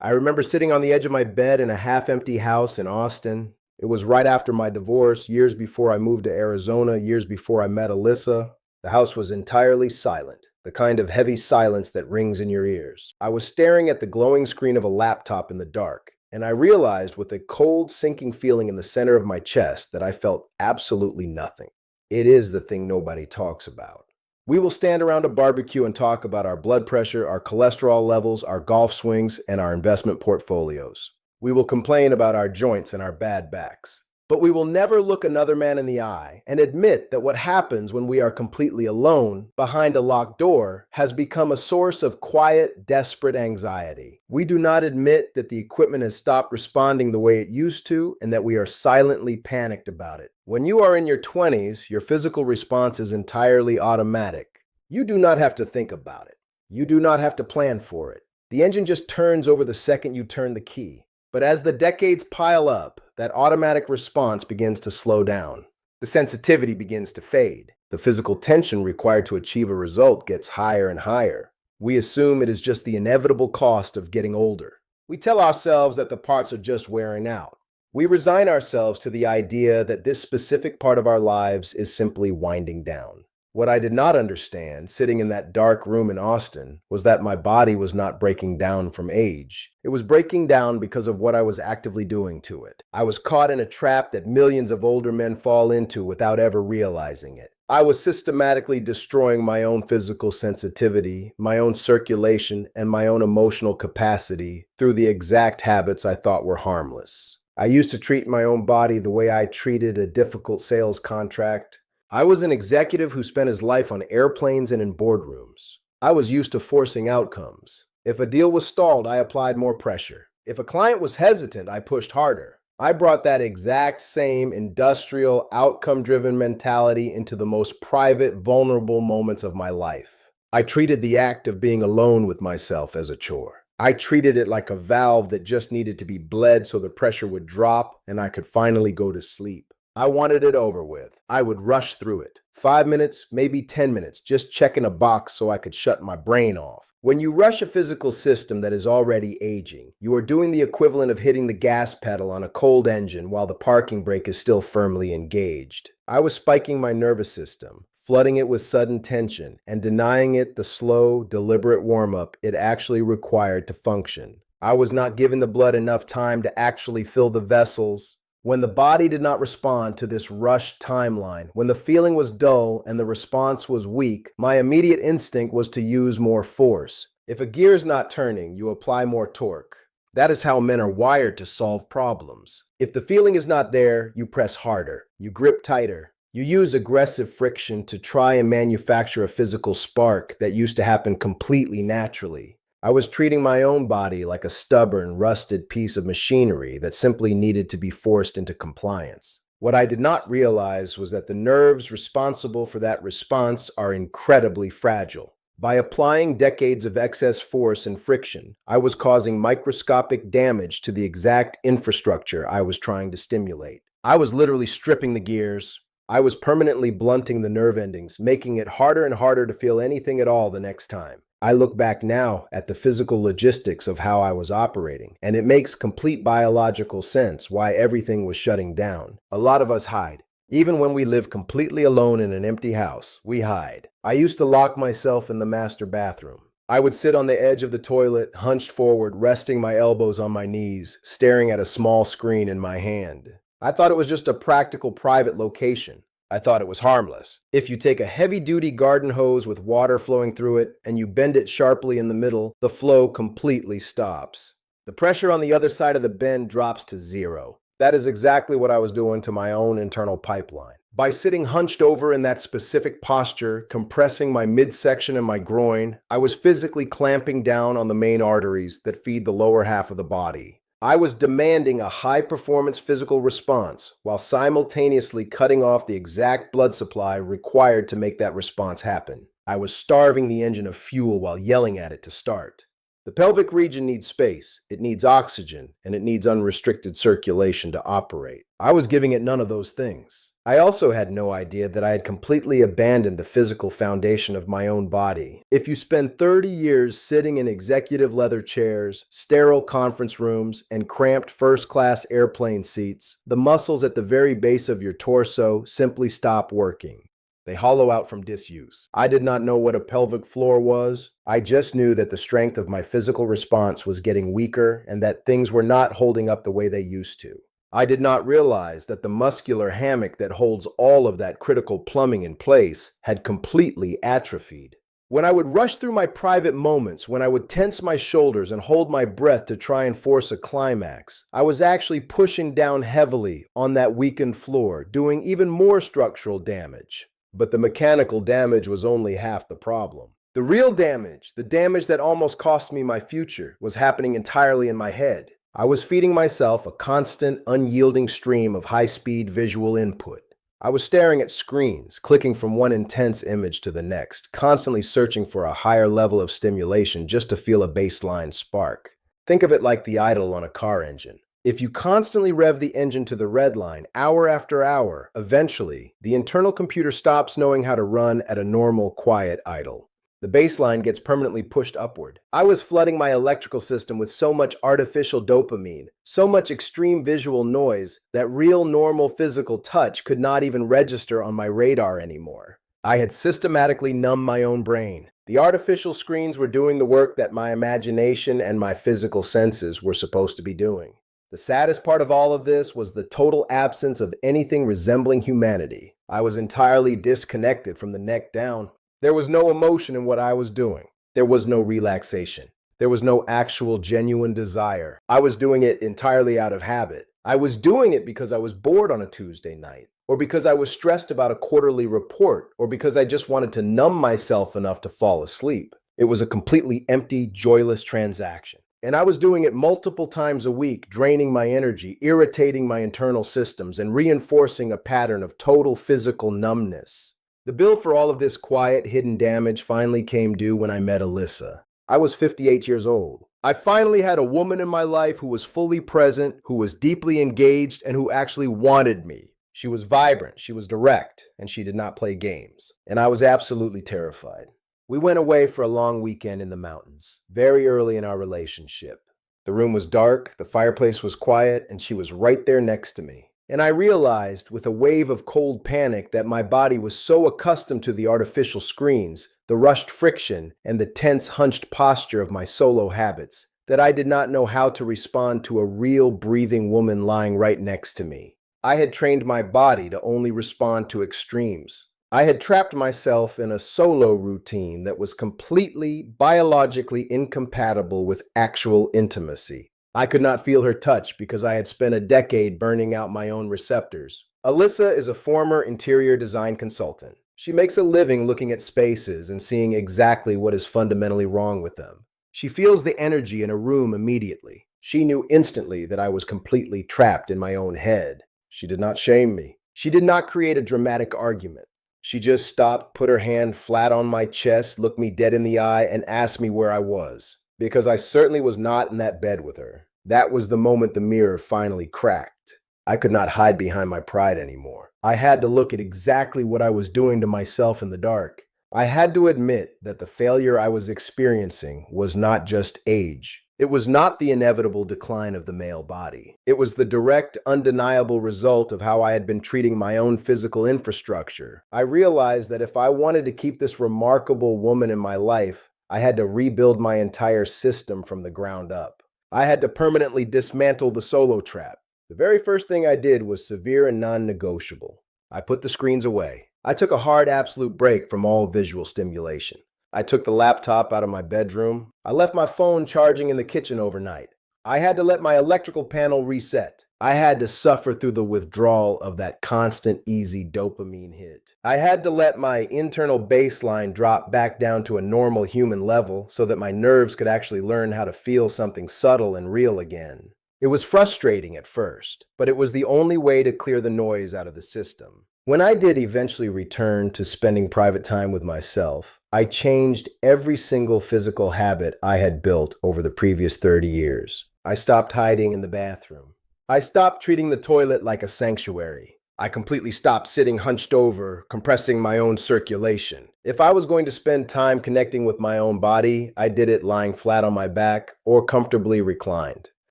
I remember sitting on the edge of my bed in a half-empty house in Austin. It was right after my divorce, years before I moved to Arizona, years before I met Alyssa. The house was entirely silent, the kind of heavy silence that rings in your ears. I was staring at the glowing screen of a laptop in the dark, and I realized with a cold, sinking feeling in the center of my chest that I felt absolutely nothing. It is the thing nobody talks about. We will stand around a barbecue and talk about our blood pressure, our cholesterol levels, our golf swings, and our investment portfolios. We will complain about our joints and our bad backs. But we will never look another man in the eye and admit that what happens when we are completely alone behind a locked door has become a source of quiet, desperate anxiety. We do not admit that the equipment has stopped responding the way it used to and that we are silently panicked about it. When you are in your 20s, your physical response is entirely automatic. You do not have to think about it. You do not have to plan for it. The engine just turns over the second you turn the key. But as the decades pile up, that automatic response begins to slow down. The sensitivity begins to fade. The physical tension required to achieve a result gets higher and higher. We assume it is just the inevitable cost of getting older. We tell ourselves that the parts are just wearing out. We resign ourselves to the idea that this specific part of our lives is simply winding down. What I did not understand, sitting in that dark room in Austin, was that my body was not breaking down from age. It was breaking down because of what I was actively doing to it. I was caught in a trap that millions of older men fall into without ever realizing it. I was systematically destroying my own physical sensitivity, my own circulation, and my own emotional capacity through the exact habits I thought were harmless. I used to treat my own body the way I treated a difficult sales contract. I was an executive who spent his life on airplanes and in boardrooms. I was used to forcing outcomes. If a deal was stalled, I applied more pressure. If a client was hesitant, I pushed harder. I brought that exact same industrial, outcome-driven mentality into the most private, vulnerable moments of my life. I treated the act of being alone with myself as a chore. I treated it like a valve that just needed to be bled so the pressure would drop and I could finally go to sleep. I wanted it over with. I would rush through it. 5 minutes, maybe 10 minutes, just checking a box so I could shut my brain off. When you rush a physical system that is already aging, you are doing the equivalent of hitting the gas pedal on a cold engine while the parking brake is still firmly engaged. I was spiking my nervous system, flooding it with sudden tension, and denying it the slow, deliberate warm-up it actually required to function. I was not giving the blood enough time to actually fill the vessels. When the body did not respond to this rushed timeline, when the feeling was dull and the response was weak, my immediate instinct was to use more force. If a gear is not turning, you apply more torque. That is how men are wired to solve problems. If the feeling is not there, you press harder, you grip tighter. You use aggressive friction to try and manufacture a physical spark that used to happen completely naturally. I was treating my own body like a stubborn, rusted piece of machinery that simply needed to be forced into compliance. What I did not realize was that the nerves responsible for that response are incredibly fragile. By applying decades of excess force and friction, I was causing microscopic damage to the exact infrastructure I was trying to stimulate. I was literally stripping the gears. I was permanently blunting the nerve endings, making it harder and harder to feel anything at all the next time. I look back now at the physical logistics of how I was operating, and it makes complete biological sense why everything was shutting down. A lot of us hide. Even when we live completely alone in an empty house, we hide. I used to lock myself in the master bathroom. I would sit on the edge of the toilet, hunched forward, resting my elbows on my knees, staring at a small screen in my hand. I thought it was just a practical private location. I thought it was harmless. If you take a heavy-duty garden hose with water flowing through it and you bend it sharply in the middle, the flow completely stops. The pressure on the other side of the bend drops to zero. That is exactly what I was doing to my own internal pipeline. By sitting hunched over in that specific posture, compressing my midsection and my groin, I was physically clamping down on the main arteries that feed the lower half of the body. I was demanding a high-performance physical response while simultaneously cutting off the exact blood supply required to make that response happen. I was starving the engine of fuel while yelling at it to start. The pelvic region needs space, it needs oxygen, and it needs unrestricted circulation to operate. I was giving it none of those things. I also had no idea that I had completely abandoned the physical foundation of my own body. If you spend 30 years sitting in executive leather chairs, sterile conference rooms, and cramped first-class airplane seats, the muscles at the very base of your torso simply stop working. They hollow out from disuse. I did not know what a pelvic floor was. I just knew that the strength of my physical response was getting weaker and that things were not holding up the way they used to. I did not realize that the muscular hammock that holds all of that critical plumbing in place had completely atrophied. When I would rush through my private moments, when I would tense my shoulders and hold my breath to try and force a climax, I was actually pushing down heavily on that weakened floor, doing even more structural damage. But the mechanical damage was only half the problem. The real damage, the damage that almost cost me my future, was happening entirely in my head. I was feeding myself a constant, unyielding stream of high-speed visual input. I was staring at screens, clicking from one intense image to the next, constantly searching for a higher level of stimulation just to feel a baseline spark. Think of it like the idle on a car engine. If you constantly rev the engine to the red line, hour after hour, eventually, the internal computer stops knowing how to run at a normal, quiet idle. The baseline gets permanently pushed upward. I was flooding my electrical system with so much artificial dopamine, so much extreme visual noise, that real, normal physical touch could not even register on my radar anymore. I had systematically numbed my own brain. The artificial screens were doing the work that my imagination and my physical senses were supposed to be doing. The saddest part of all of this was the total absence of anything resembling humanity. I was entirely disconnected from the neck down. There was no emotion in what I was doing. There was no relaxation. There was no actual genuine desire. I was doing it entirely out of habit. I was doing it because I was bored on a Tuesday night, or because I was stressed about a quarterly report, or because I just wanted to numb myself enough to fall asleep. It was a completely empty, joyless transaction. And I was doing it multiple times a week, draining my energy, irritating my internal systems, and reinforcing a pattern of total physical numbness. The bill for all of this quiet, hidden damage finally came due when I met Alyssa. I was 58 years old. I finally had a woman in my life who was fully present, who was deeply engaged, and who actually wanted me. She was vibrant, she was direct, and she did not play games. And I was absolutely terrified. We went away for a long weekend in the mountains, very early in our relationship. The room was dark, the fireplace was quiet, and she was right there next to me. And I realized, with a wave of cold panic, that my body was so accustomed to the artificial screens, the rushed friction, and the tense, hunched posture of my solo habits, that I did not know how to respond to a real, breathing woman lying right next to me. I had trained my body to only respond to extremes. I had trapped myself in a solo routine that was completely biologically incompatible with actual intimacy. I could not feel her touch because I had spent a decade burning out my own receptors. Alyssa is a former interior design consultant. She makes a living looking at spaces and seeing exactly what is fundamentally wrong with them. She feels the energy in a room immediately. She knew instantly that I was completely trapped in my own head. She did not shame me. She did not create a dramatic argument. She just stopped, put her hand flat on my chest, looked me dead in the eye, and asked me where I was. Because I certainly was not in that bed with her. That was the moment the mirror finally cracked. I could not hide behind my pride anymore. I had to look at exactly what I was doing to myself in the dark. I had to admit that the failure I was experiencing was not just age. It was not the inevitable decline of the male body. It was the direct, undeniable result of how I had been treating my own physical infrastructure. I realized that if I wanted to keep this remarkable woman in my life, I had to rebuild my entire system from the ground up. I had to permanently dismantle the solo trap. The very first thing I did was severe and non-negotiable. I put the screens away. I took a hard, absolute break from all visual stimulation. I took the laptop out of my bedroom. I left my phone charging in the kitchen overnight. I had to let my electrical panel reset. I had to suffer through the withdrawal of that constant, easy dopamine hit. I had to let my internal baseline drop back down to a normal human level so that my nerves could actually learn how to feel something subtle and real again. It was frustrating at first, but it was the only way to clear the noise out of the system. When I did eventually return to spending private time with myself, I changed every single physical habit I had built over the previous 30 years. I stopped hiding in the bathroom. I stopped treating the toilet like a sanctuary. I completely stopped sitting hunched over, compressing my own circulation. If I was going to spend time connecting with my own body, I did it lying flat on my back or comfortably reclined.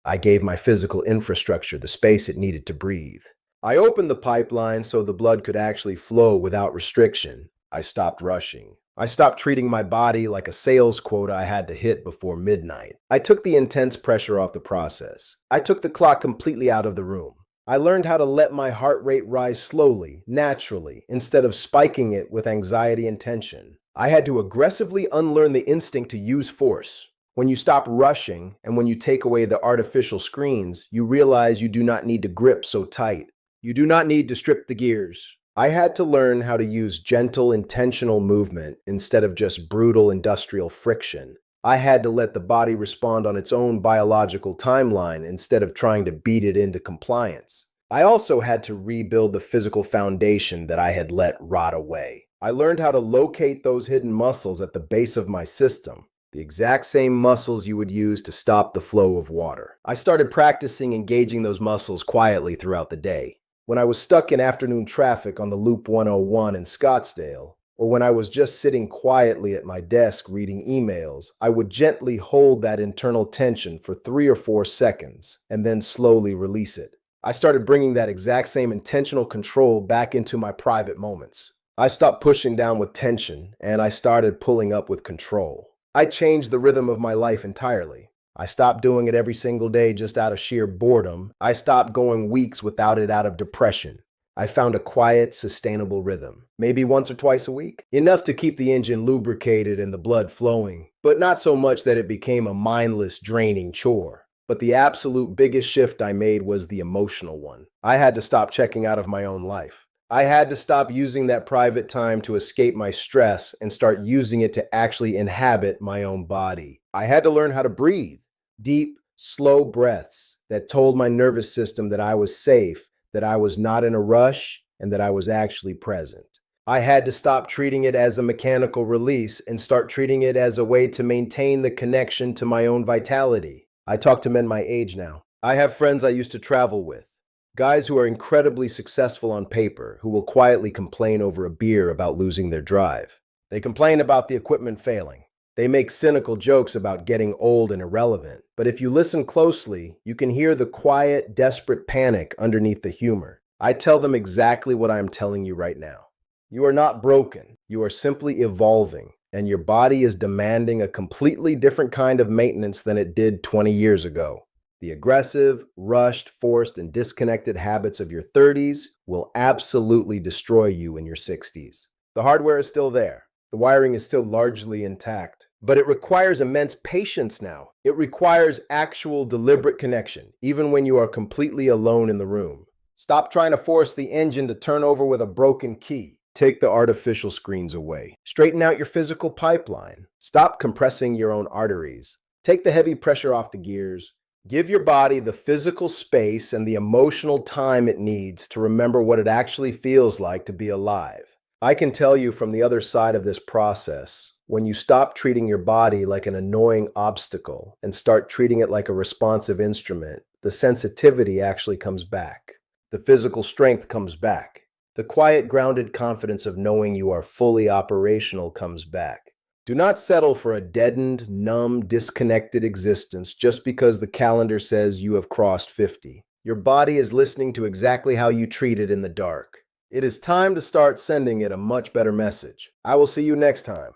I gave my physical infrastructure the space it needed to breathe. I opened the pipeline so the blood could actually flow without restriction. I stopped rushing. I stopped treating my body like a sales quota I had to hit before midnight. I took the intense pressure off the process. I took the clock completely out of the room. I learned how to let my heart rate rise slowly, naturally, instead of spiking it with anxiety and tension. I had to aggressively unlearn the instinct to use force. When you stop rushing and when you take away the artificial screens, you realize you do not need to grip so tight. You do not need to strip the gears. I had to learn how to use gentle, intentional movement instead of just brutal industrial friction. I had to let the body respond on its own biological timeline instead of trying to beat it into compliance. I also had to rebuild the physical foundation that I had let rot away. I learned how to locate those hidden muscles at the base of my system, the exact same muscles you would use to stop the flow of water. I started practicing engaging those muscles quietly throughout the day. When I was stuck in afternoon traffic on the Loop 101 in Scottsdale, or when I was just sitting quietly at my desk reading emails, I would gently hold that internal tension for 3 or 4 seconds and then slowly release it. I started bringing that exact same intentional control back into my private moments. I stopped pushing down with tension and I started pulling up with control. I changed the rhythm of my life entirely. I stopped doing it every single day just out of sheer boredom. I stopped going weeks without it out of depression. I found a quiet, sustainable rhythm, maybe once or twice a week, enough to keep the engine lubricated and the blood flowing, but not so much that it became a mindless, draining chore. But the absolute biggest shift I made was the emotional one. I had to stop checking out of my own life. I had to stop using that private time to escape my stress and start using it to actually inhabit my own body. I had to learn how to breathe. Deep, slow breaths that told my nervous system that I was safe, that I was not in a rush, and that I was actually present. I had to stop treating it as a mechanical release and start treating it as a way to maintain the connection to my own vitality. I talk to men my age now. I have friends I used to travel with. Guys who are incredibly successful on paper, who will quietly complain over a beer about losing their drive. They complain about the equipment failing. They make cynical jokes about getting old and irrelevant. But if you listen closely, you can hear the quiet, desperate panic underneath the humor. I tell them exactly what I am telling you right now. You are not broken. You are simply evolving, and your body is demanding a completely different kind of maintenance than it did 20 years ago. The aggressive, rushed, forced, and disconnected habits of your 30s will absolutely destroy you in your 60s. The hardware is still there. The wiring is still largely intact, but it requires immense patience now. It requires actual deliberate connection, even when you are completely alone in the room. Stop trying to force the engine to turn over with a broken key. Take the artificial screens away. Straighten out your physical pipeline. Stop compressing your own arteries. Take the heavy pressure off the gears. Give your body the physical space and the emotional time it needs to remember what it actually feels like to be alive. I can tell you from the other side of this process, when you stop treating your body like an annoying obstacle and start treating it like a responsive instrument, the sensitivity actually comes back. The physical strength comes back. The quiet, grounded confidence of knowing you are fully operational comes back. Do not settle for a deadened, numb, disconnected existence just because the calendar says you have crossed 50. Your body is listening to exactly how you treat it in the dark. It is time to start sending it a much better message. I will see you next time.